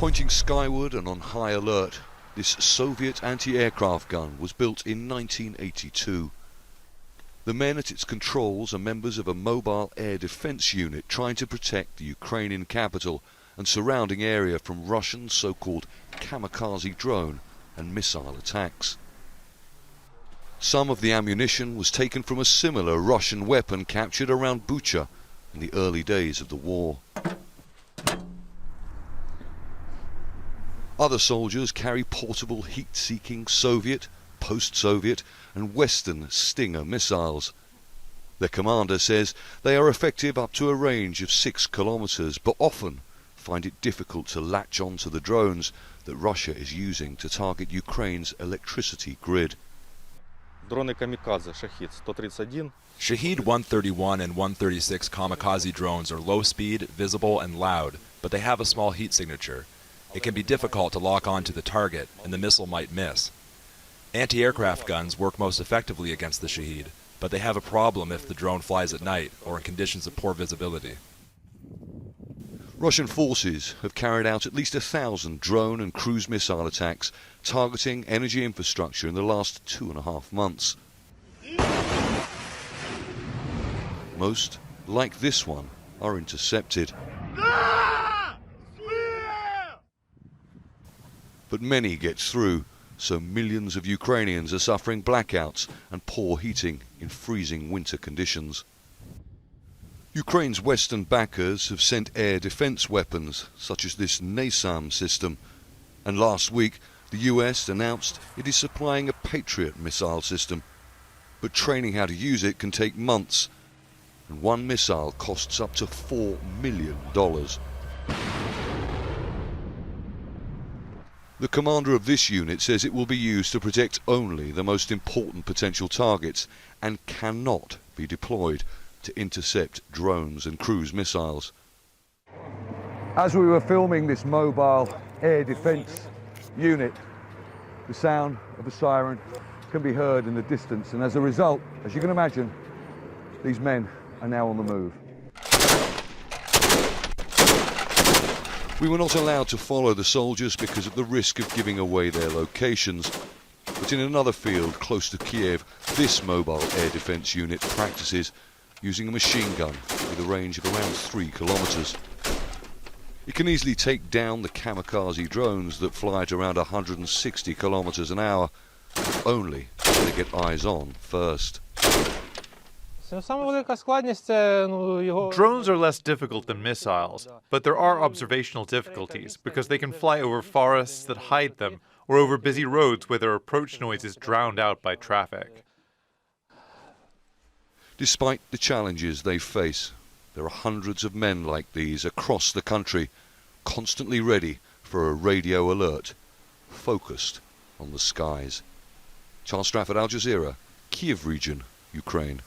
Pointing skyward and on high alert, this Soviet anti-aircraft gun was built in 1982. The men at its controls are members of a mobile air defense unit trying to protect the Ukrainian capital and surrounding area from Russian so-called kamikaze drone and missile attacks. Some of the ammunition was taken from a similar Russian weapon captured around Bucha in the early days of the war. Other soldiers carry portable heat-seeking Soviet, post-Soviet and Western Stinger missiles. Their commander says they are effective up to a range of 6 kilometers, but often find it difficult to latch onto the drones that Russia is using to target Ukraine's electricity grid. Дроны камикадзе SERHII 131. Shahed 131 and 136 kamikaze drones are low-speed, visible, and loud, but they have a small heat signature. It can be difficult to lock on to the target, and the missile might miss. Anti-aircraft guns work most effectively against the Shahed, but they have a problem if the drone flies at night or in conditions of poor visibility. Russian forces have carried out at least 1,000 drone and cruise missile attacks targeting energy infrastructure in the last 2.5 months. Most, like this one, are intercepted. But many get through, so millions of Ukrainians are suffering blackouts and poor heating in freezing winter conditions. Ukraine's Western backers have sent air defense weapons, such as this NASAM system, and last week the US announced it is supplying a Patriot missile system. But training how to use it can take months, and one missile costs up to $4 million. The commander of this unit says it will be used to protect only the most important potential targets and cannot be deployed to intercept drones and cruise missiles. As we were filming this mobile air defense unit, the sound of a siren can be heard in the distance, and as a result, as you can imagine, these men are now on the move. We were not allowed to follow the soldiers because of the risk of giving away their locations. But in another field close to Kyiv, this mobile air defense unit practices using a machine gun with a range of around 3 kilometers. It can easily take down the kamikaze drones that fly at around 160 kilometers an hour, only if they get eyes on first. Drones are less difficult than missiles, but there are observational difficulties because they can fly over forests that hide them or over busy roads where their approach noise is drowned out by traffic. Despite the challenges they face, there are hundreds of men like these across the country, constantly ready for a radio alert, focused on the skies. Charles Strafford, Al Jazeera, Kyiv region, Ukraine.